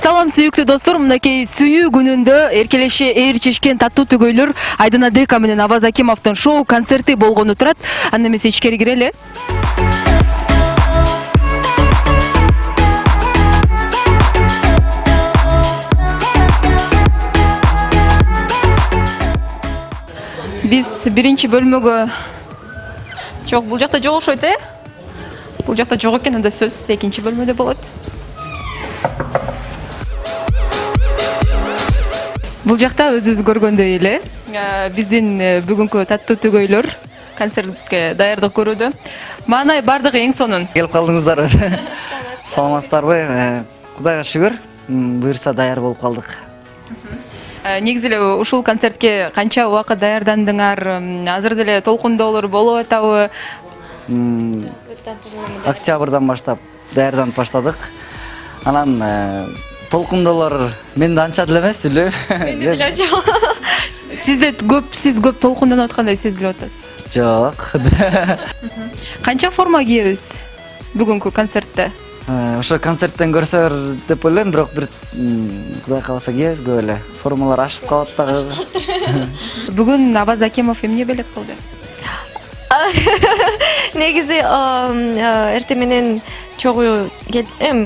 Салам сүйүктүү достор, мынакей сүйүү күнүндө эркелеши ээрчишкен таттуу түгөйлөр Айдана Дека менен Аваз Акимовдун шоу концерти болгону турат. Анда эмесе ичкери кирели. Биз биринчи бөлмөгө жок, бул жакта жок окшойт, Бул жакта жок экен, анда сөзсүз экинчи бөлмөдө болот. Бул жакта өзүбүз көргөндөй эле биздин бүгүнкү таттуу түгөйлөр концертке даярдык көрүүдө. Маанай бардыгы эң сонун. Келип калдыңыздарбы? Саламатсыздарбы? Кудайга шүгүр, буюрса даяр болуп калдык. Негизи эле ушул концертке канча убакыт даярдандыңар? Азыр деле толкундоолор болуп атабы? Октябрдан баштап даярданып баштадык. Анан толкундоолор менде анча деле эмес, билбейм. Сиз көп толкунданып аткандай сезилип атасыз. Жок. Канча форма кийебиз бүгүнкү концертте? Ошо концерттен көрсөөр деп ойлойм, бирок бир Кудай кааласа кийебиз көп эле. Формалар ашып калат дагы. Бүгүн Аваз Акимов эмне белек кылды? Негизи эртең менен чогуу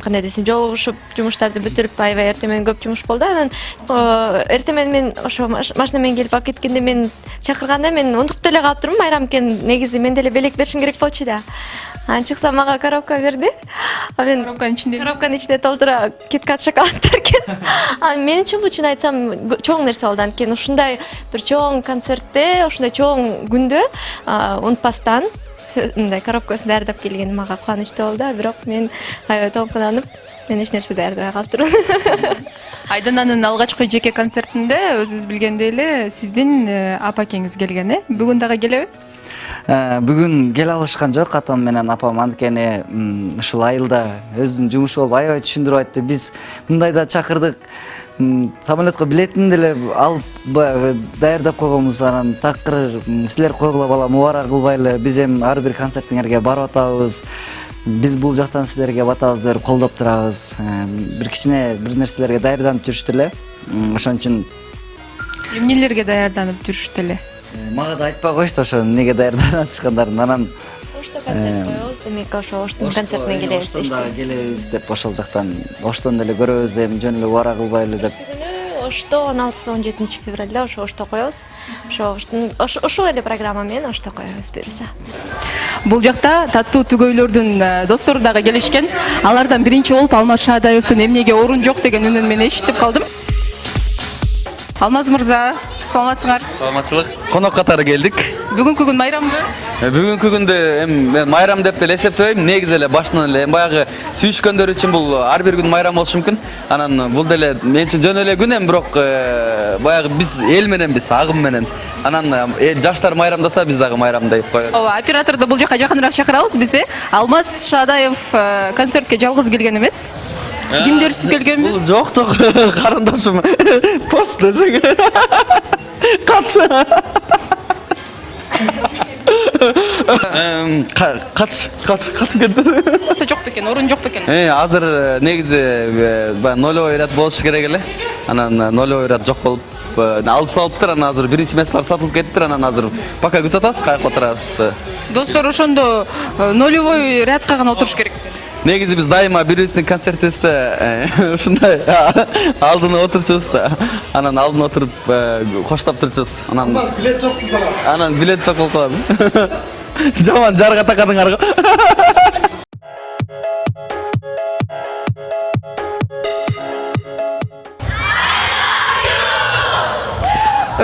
кандай десем, жолугушуп жумуштарды бүтүрүп, аябай эртең менен көп жумуш болду. Анан эртең менен мен ошо машина менен келип алып кеткенде мен чакырганда мен унутуп деле калып турмун, майрам экен. Негизи мен деле белек беришим керек болчу да. Анан чыксам мага коробка берди. Мен коробканын ичинде толтура киткат шоколаддар экен. Менчи бул чын айтсам чоң нерсе болду. Анткени ушундай бир чоң концертте, ушундай чоң күндө унутпастан мындай коробкасын даярдап келгени мага кубанычтуу болду. Бирок мен аябай толкунанып, мен эч нерсе даярдабай калып турмун. Айдананын алгачкы жеке концертинде өзүбүз билгендей эле сиздин апакеңиз келген, Бүгүн дагы келеби? Бүгүн келе алышкан жок атам менен апам, анткени ушул айылда өзүнүн жумушу болуп аябай түшүндүрүп айтты. Биз мындайда чакырдык, самолетко билетин деле алып даярдап койгонбуз. Анан такыр силер койгула бала, мубара кылбайлы, биз эми ар бир концертиңерге барып атабыз. Биз бул жактан силерге батабыз деп колдоп турабыз. Бир кичине бир нерселерге даярданып жүрүштү эле. Ошон үчүн эмнелерге даярданып жүрүштү эле? Мага да айтпай коюшту ошо эмнеге даярданып атышкандарын. Анан Ошто концерт коебуз, демек ошо Оштун концертине келебиз. Оштон да келебиз деп, ошол жактан Оштон деле көрөбүз деп, жөн эле убара кылбайлы деп. Ошто 16-17 февралда ошто коебуз. Ошол эле программа менен ошто коебуз буюрса. Бул жакта таттуу түгөйлөрдүн достору дагы келишкен. Алардан биринчи болуп Алмаз Шаадаевдин эмнеге орун жок деген үнүн мен эшитип калдым. Алмаз мырза, саламатсыңар? Саламатчылык. Конок катары келдик. Бүгүнкү күн майрамбы? Бүгүнкү күндө мен майрам деп деле эсептебейм. Негизи эле башынан эле баягы сүйүшкөндөр үчүн бул ар бир күн майрам болушу мүмкүн. Анан бул деле мен үчүн жөн эле күн, бирок баягы биз эл мененбиз, агым менен. Анан жаштар майрамдаса биз дагы майрамдайт коебуз. Ооба, операторду бул жака жакыныраак чакырабыз биз. Алмаз Шаадаев концертке жалгыз келген эмес. Кимдер сүп келгенби? Бул жок, карындашым. Тост десең. Кач. Кач кетти. Жок бекен, орун жок бекен. Азыр негизи нолевой ряд болушу керек эле. Анан нолевой ряд жок болуп алып салыптыр. Анан азыр биринчи месталар сатылып кеттир. Анан азыр пока күтүп атабыз, кайыкка отурабыз. Достор, ошондо нолевой рядка гана отуруш керек. Негизи биз дайыма бирибиздин концертибизде ушундай алдына отурчубуз да. Анан алдына отуруп коштоп турчубуз. Анан билет жок кыздар. Анан билет жок болуп калат. Жаман жарга такадыңар го.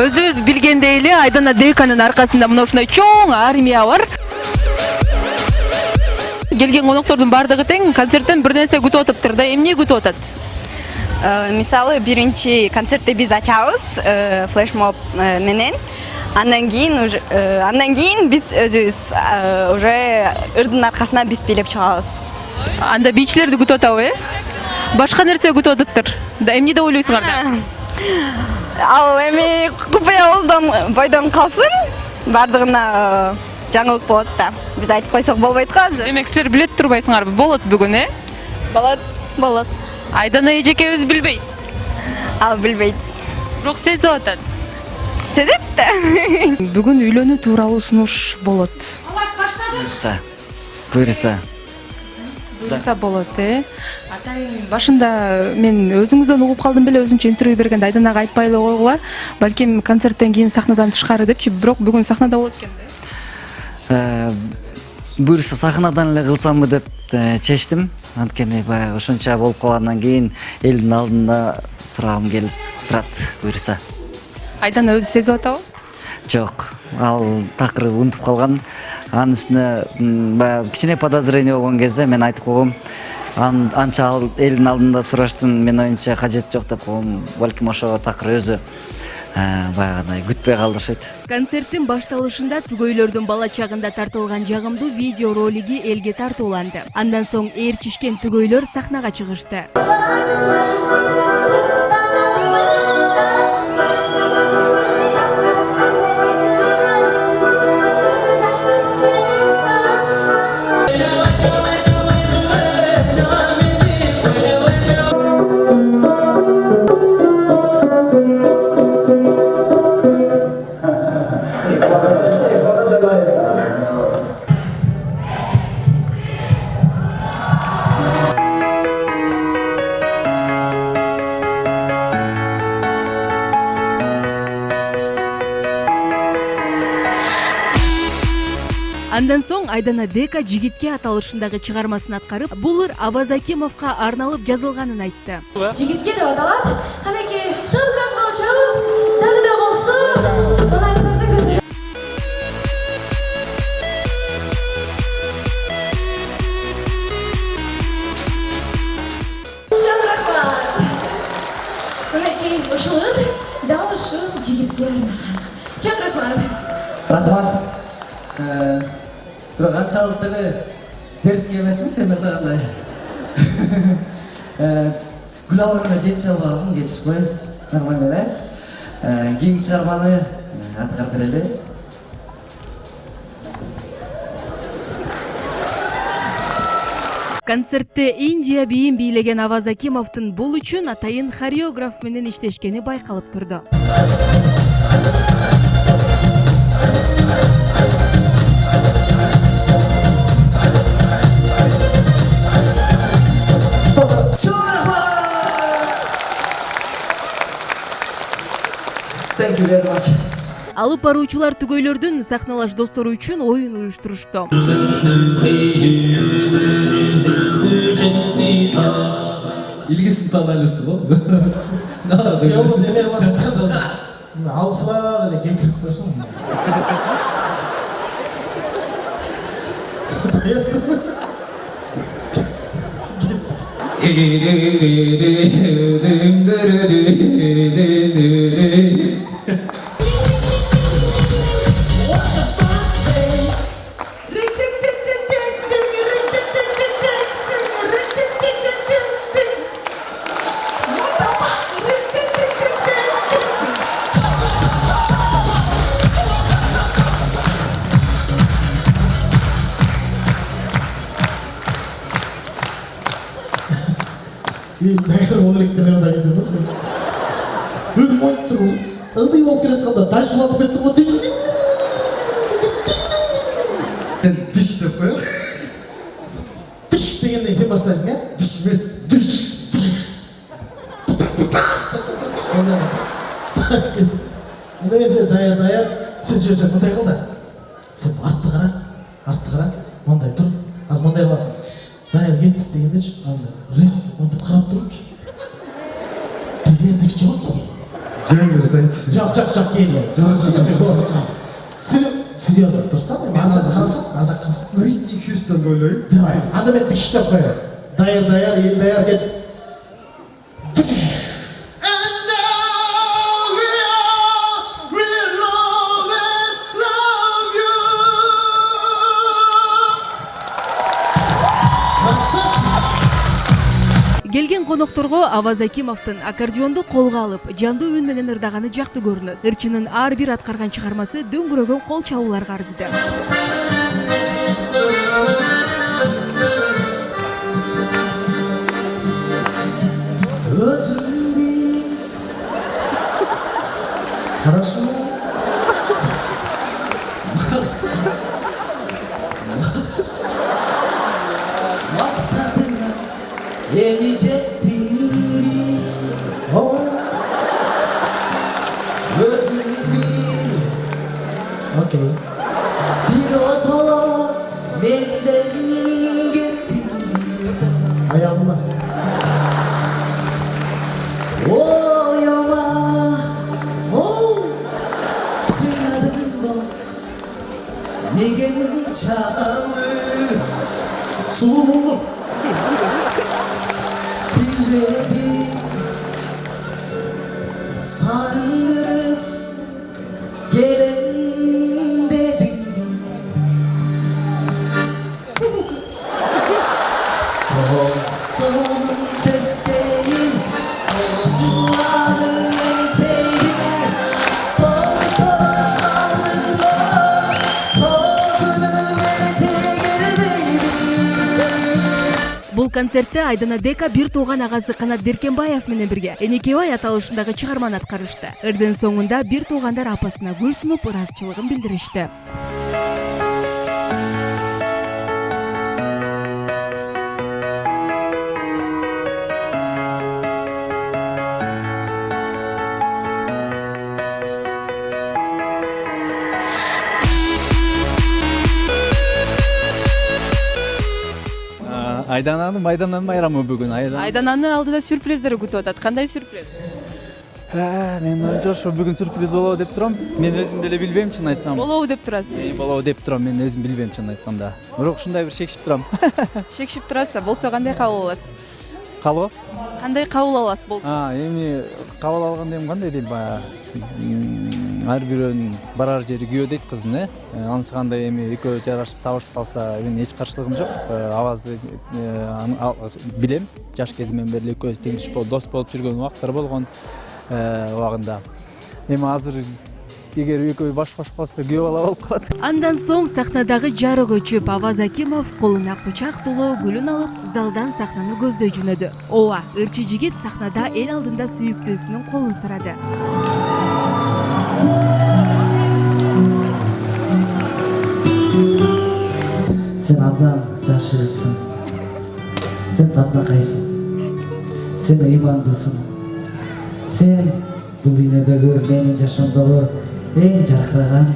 Өзүбүз билгендей эле Айдана Деканын аркасында мына ушундай чоң армия бар. Келген коноктордун бардыгы тең концерттен бир нерсе күтүп атыптыр да. Эмне күтүп атат? Мисалы биринчи концертти биз ачабыз флешмоб менен. Андан кийин биз өзүбүз уже ырдын аркасына биз бийлеп чыгабыз. Анда бийчилерди күтүп атабы, Башка нерсе күтүп атыптыр. Да эмне деп ойлойсуңар да? Ал эми купуя бойдон калсын, бардыгына жаңылык болот да. Биз айтып койсок болбойт го азыр. Демек силер билет турбайсыңарбы? Болот бүгүн, Болот. Айдана эжекебиз билбейт. Ал билбейт. Бирок сезип атат. Сезет да. Бүгүн үйлөнүү тууралуу сунуш болот. Буюрса. Буюрса болот, Атайын башында мен өзүңүздөн угуп калдым беле, өзүнчө интервью бергенде Айданага айтпай эле койгула. Балким концерттен кийин сахнадан тышкары депчи, бирок бүгүн сахнада болот экен да. Буюрса сахнадан эле кылсамбы деп чечтим. Анткени баягы ошонча болуп калгандан кийин элдин алдында сурагым келип турат. Буюрса. Айдана өзү сезип атабы? Жок, ал такыр унутуп калган. Анын үстүнө баягы кичине подозрение болгон кезде мен айтып койгом. Анча элдин алдында сураштын мен оюмча кажети жок деп койгом. Балким ошого такыр өзү баягыдай күтпөй калды окшойт. Концерттин башталышында түгөйлөрдүн бала чагында тартылган жагымдуу видео ролиги элге тартууланды. Андан соң ээрчишкен түгөйлөр сахнага чыгышты. Андан соң Айдана Дека жигитке аталышындагы чыгармасын аткарып, бул ыр Аваз Акимовго арналып жазылганын айтты. Жигитке деп аталат. Канеки, шалкамга чалып, дагы да болсо, балаңызды көтөрүп. Рахмат. Канеки, ушул дал ушул жигитке арналган. Чоң рахмат. Рахмат. Бирок анчалык деле терске эмесмин сендерде кандай. Гүл алганда жетише албадым, кечип кой. Нормально эле. Кийинки чыгарманы аткарып берели. Концертте Индия бийин бийлеген Аваз Акимовдун бул үчүн атайын хореограф менен иштешкени байкалып турду. Thank you very much. Алып баруучулар түгөйлөрдүн сахналаш достору үчүн оюн уюштурушту. Илгисин таанайлысты го. Жолу эме кыласың. Алсыраак эле кекирип турсуң. 내가 원래 그대로 다니던 거지. 뭐 어디 먹기를 간다. 다시 와도 뱉고 뭐 디시 될 거야? 디시 되겠네 이제 마스터지네. 디시 메스 디시. 인도네시아 다야 진짜서 뭔데 간다. sen artı qara monday tur az monday qilasың dayan ketdik degendechi anda risk montib qarab turibchi degendek javob жоқ серьезно тұрсаң ана жаққа қарасаң Уитни Хьюстон ойлаймын анда мен тіштеп қояйын даяр ел даяр кет Келген конокторго Аваз Акимовдун аккордеонду колго алып, жандуу үн менен ырдаганы жакты көрүнөт. Ырчынын ар бир аткарган чыгармасы дөңгөрөгөн кол чалууларга арзыды. Özüm bil. Хорошо. Maksadına erecektin mi? Oh. Özüm bil. Okey. Bir otola benden gittin mi? Ayağıma. Oyama Oh. kıynadım da negenin çağını Sulu buldu. bilmedi sandırıp gelen dedin Kostomun tezkeyi Kozuladım sevgiler Konsorum kaldın da Kodunu verdi baby Бул концертте Айдана Дека бир тууган агасы Канат Деркенбаев менен бирге Энекебай аталышындагы чыгарманы аткарышты. Ырдын соңунда бир туугандар апасына гүл сунуп ыраазычылыгын билдиришти. Айдананын байрамы бүгүн. Айдананы алдыда сюрприздер күтүп атат. Кандай сюрприз? Мен жошо бүгүн сюрприз болобу деп турам. Мен өзүм деле билбейм, чын айтсам. Болобу деп турасыз. Болобу деп турам, мен өзүм билбейм, чын айтканда. Бирок ушундай бир шекшип турам. Шекшип турасыз. Болсо кандай кабыл аласыз? Калбы? Кандай кабыл аласыз болсо? Эми кабыл алган дегем кандай дейт баягы. Ар бирөөнүн барар жери күйөө дейт кыздын, анысы кандай эми экөө жарашып табышып калса, мен эч каршылыгым жок. Авазды билем. Жаш кезимден бери экөөбүз теңдеш болуп, дос болуп жүргөн убактар болгон убагында. Эми азыр эгер экөө баш кошуп калса күйөө бала болуп калат. Андан соң сахнадагы жарык өчүп, Аваз Акимов колуна кучак толуу гүлүн алып, залдан сахнаны көздөй жөнөдү. Ооба, ырчы жигит сахнада эл алдында сүйүктүүсүнүн колун сурады. Sen abdan жашыгысың. Sen татынакайсың. Sen ыймандысың. Sen бул дүйнөдөгү менин жашоомдогу эң жаркыраган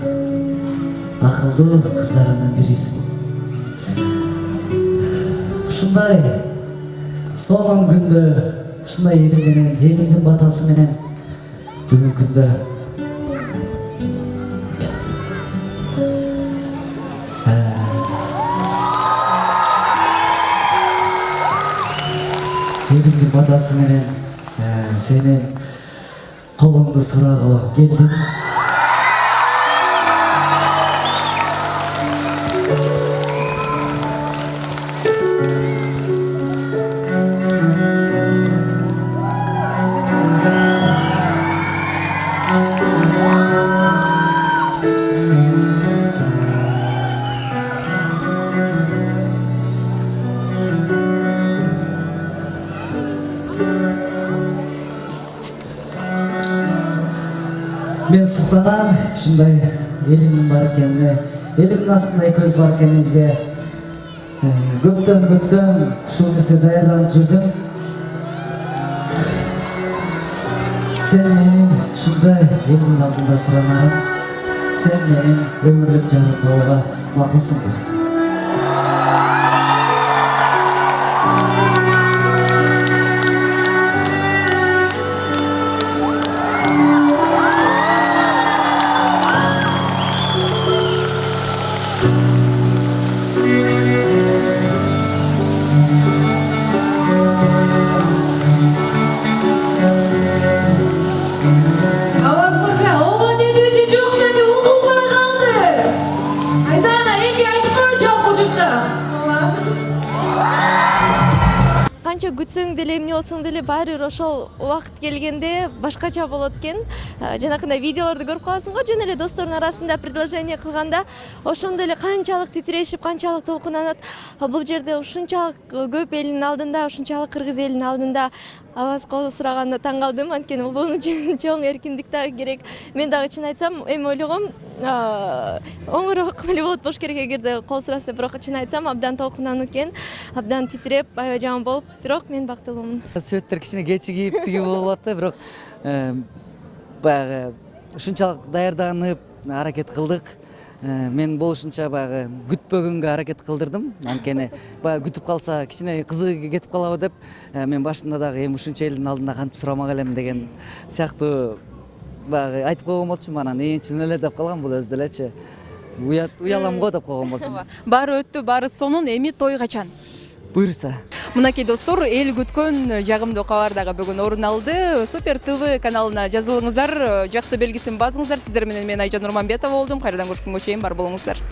акылдуу кыздарымдын бирисиң. Ушундай сонун күндө, ушундай элим менен, элимдин батасы менен бүгүнкү күндө элимдин батасы менен сенин колуңду сурагыла келдим. Мен суктанам, ушундай элимдин бар экенине, элимдин астында көз бар экенибизде көптөн ушул нерсе даярданып жүрдүм. Сен менин ушундай элимдин алдында суранарым, сен менин өмүрлүк жарым болууга макулсуңбу? Avaz bolsa, o dedi, жоқ dedi, uqulmay qaldı. Aydana, endi aytib qo'y өтсөң деле эмне болсоң деле баары бир ошол убакыт келгенде башкача болот экен. Жанакындай видеолорду көрүп каласың го, жөн эле достордун арасында предложение кылганда ошондо эле канчалык титирешип, канчалык толкунанат. Бул жерде ушунчалык көп элдин алдында, ушунчалык кыргыз элинин алдында аваз кол сураганда таң калдым. Анткени бул үчүн чоң эркиндик да керек. Мен дагы чын айтсам, эми ойлогом, оңуроок эле болот болуш керек эгерде кол сураса, бирок чын айтсам абдан толкунануу экен, абдан титиреп, аябай жаман болуп, бирок мен бактылуумун. Светтер кичине кечигип тиги болуп атты, бирок баягы ушунчалык даярданып аракет кылдык. Мен болушунча баягы күтпөгөнгө аракет кылдырдым. Анткени баягы күтүп калса кичине кызыгы кетип калабы деп, мен башында дагы эми ушунча элдин алдында кантип сурамак элем деген сыяктуу баягы айтып койгон болчумун. Анан чын эле деп калгам, бул өзү делечи. Уялам го деп койгон болчумун. Баары өттү, баары сонун. Эми той качан? Буйрса. Мынакей достор, эл күткөн жагымдуу кабар дагы бүгүн орун алды. Супер ТВ каналына жазылыңыздар, жакты белгисин басыңыздар. Сиздер менен мен Айжан Нурманбетова болдум. Кайрадан көрүшкөнгө чейин бар болуңуздар.